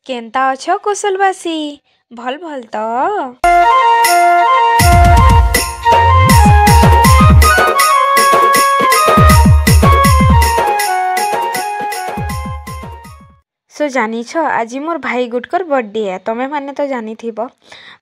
केन्ता अछ कुशलवासी भल भल तो सो जानी छ आज मोर भाई गुटकर बर्थडे है तमें माने तो जानी थी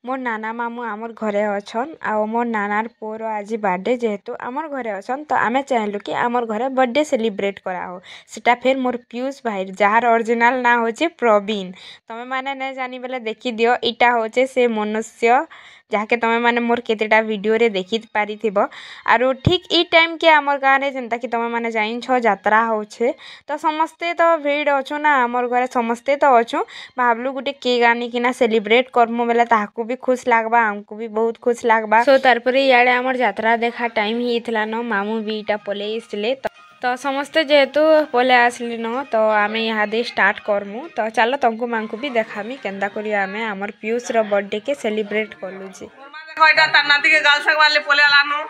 मोर नाना मामू आमर घरे अछन आ मोर नानार पोर आज बर्थडे जेहेतु आमर घरे अछन तो आमे चाहलु कि आमर घरे बर्थडे सेलिब्रेट करा हो सेटा फिर मोर पीयूष भाई जार ओरिजिनल ना होचे प्रवीण तमें माने नहीं जानी बेले देखी दियो इटा होचे से मनुष्य जहाँके तमें माने मोर केतेटा वीडियो रे देखि पारी थिबो आरो ठीक ई टाइम के आमर गाँव रे जेंता कि तमें माने जाइन छ यात्रा होछे तो समस्ते तो भीड़ अछु ना आमर घरे समस्ते तो अछु भाबलु गुटे केक आनी किना सेलिब्रेट करमु बेले ताहाकू भी खुश लागबा हमकू भी बहुत खुश लागबा सो तारपरे याडे आमर यात्रा देखा टाइम ही इथला न मामू भी इटा पले इसले तो समस्ते जेहेतु पले आसली न तो आमे यहाँ दे स्टार्ट करमु तो चलो तुमको मांकू भी देखामी केंदा करी आमे आमर पीयूष रो बर्थडे के सेलिब्रेट करलु जी देखो एटा तार नाती के गाल सग वाले पले लानो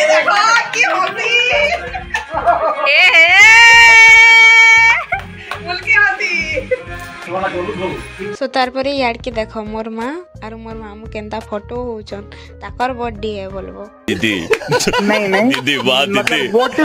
देखो की होती सो तारपरे याड के देखो मोर माँ और मोर मामू केंता फोटो होचन ताकर बर्थडे है बोलबो दीदी नहीं दीदी वाह दीदी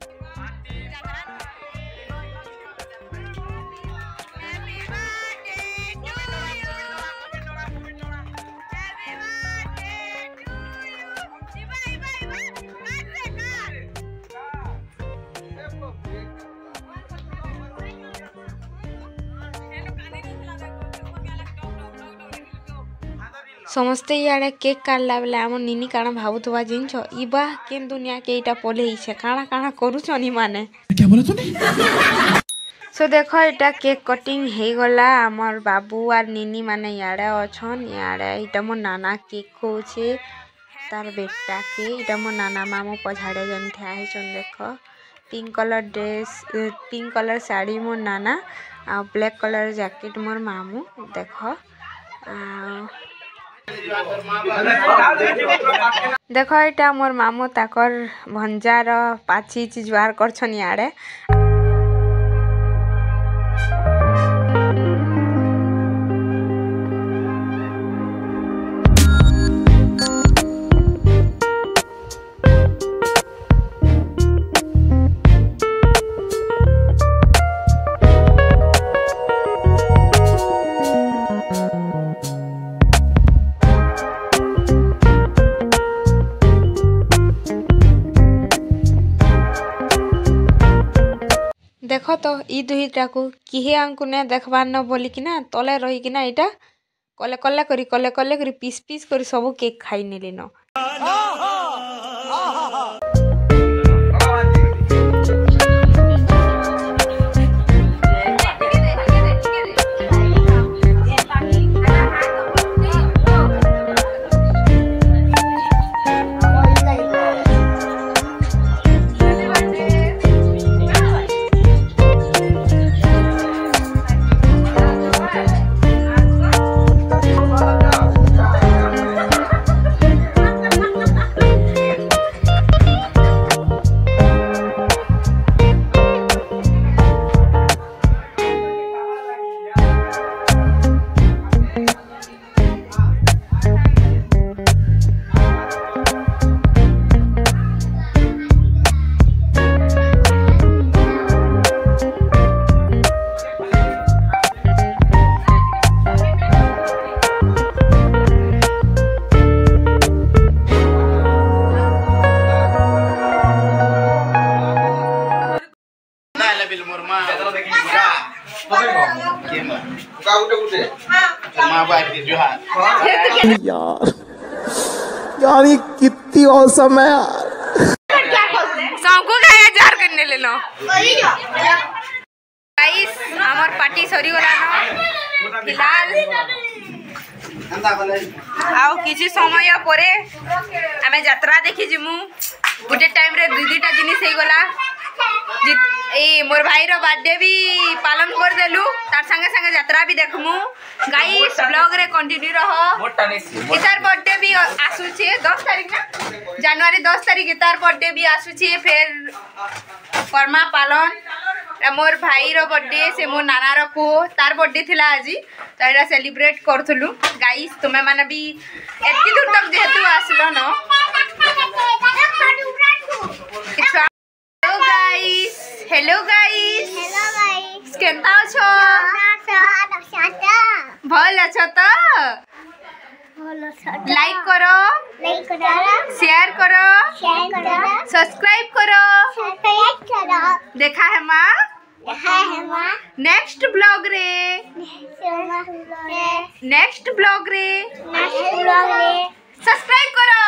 समस्ते याडे केक काटला बेले आम निनी काना भावुथवा जिनछ इबा केन दुनिया के इटा पले हिसे काना काना करूछन इ माने क्या बोला तूने सो देखो इटा केक कटिंग हे गला हमर बाबू और निनी माने याडे अछन याडे इटा मो नाना केक खोचे तार बेटा के इटा मो नाना मामू पछाड़े जन था हिचन देखो pink colour dress pink colour sari मोर नाना आ ब्लैक कलर जैकेट मोर मामू देखो देखो इटा मोर मामू ताकर भंजार पाची जुआर करछन याडे देखो तो ई दुहीटा को किहे आंकु ने देखबार न बोली कि ना तले रही कि ना इटा कले कले करी पीस पीस करी सब केक खाई नेली न यार ये कितनी औसम है यार सबको खाया जार करने ले लो गाइस हमर पार्टी सरी गला न फिलहाल आउ किछि समय परे आमे यात्रा देखि जिमु गुटे टाइम रे दुई दुईटा जिनिस हे गला ए मोर भाई रो बर्थडे भी पालन कर देलु तार संगे संगे यात्रा भी देखमु गाइस ब्लॉग रे कंटिन्यू रहो इतार बर्थडे भी आसु छे 10 तारीख ना जनवरी 10 तारीख इतार बर्थडे भी आसु छे फिर कर्मा पालन मोर भाई रो बर्थडे से मोर नाना रो को तार बर्थडे थिला आजी तो एटा सेलिब्रेट करथुलु गाइस तुमे माने भी एतकी दूर तक जेतु आसलो न हेलो गाइस केनता छो भल अछो तो लाइक करो शेयर करो सब्सक्राइब करो देखा है माँ नेक्स्ट ब्लॉग रे सब्सक्राइब करो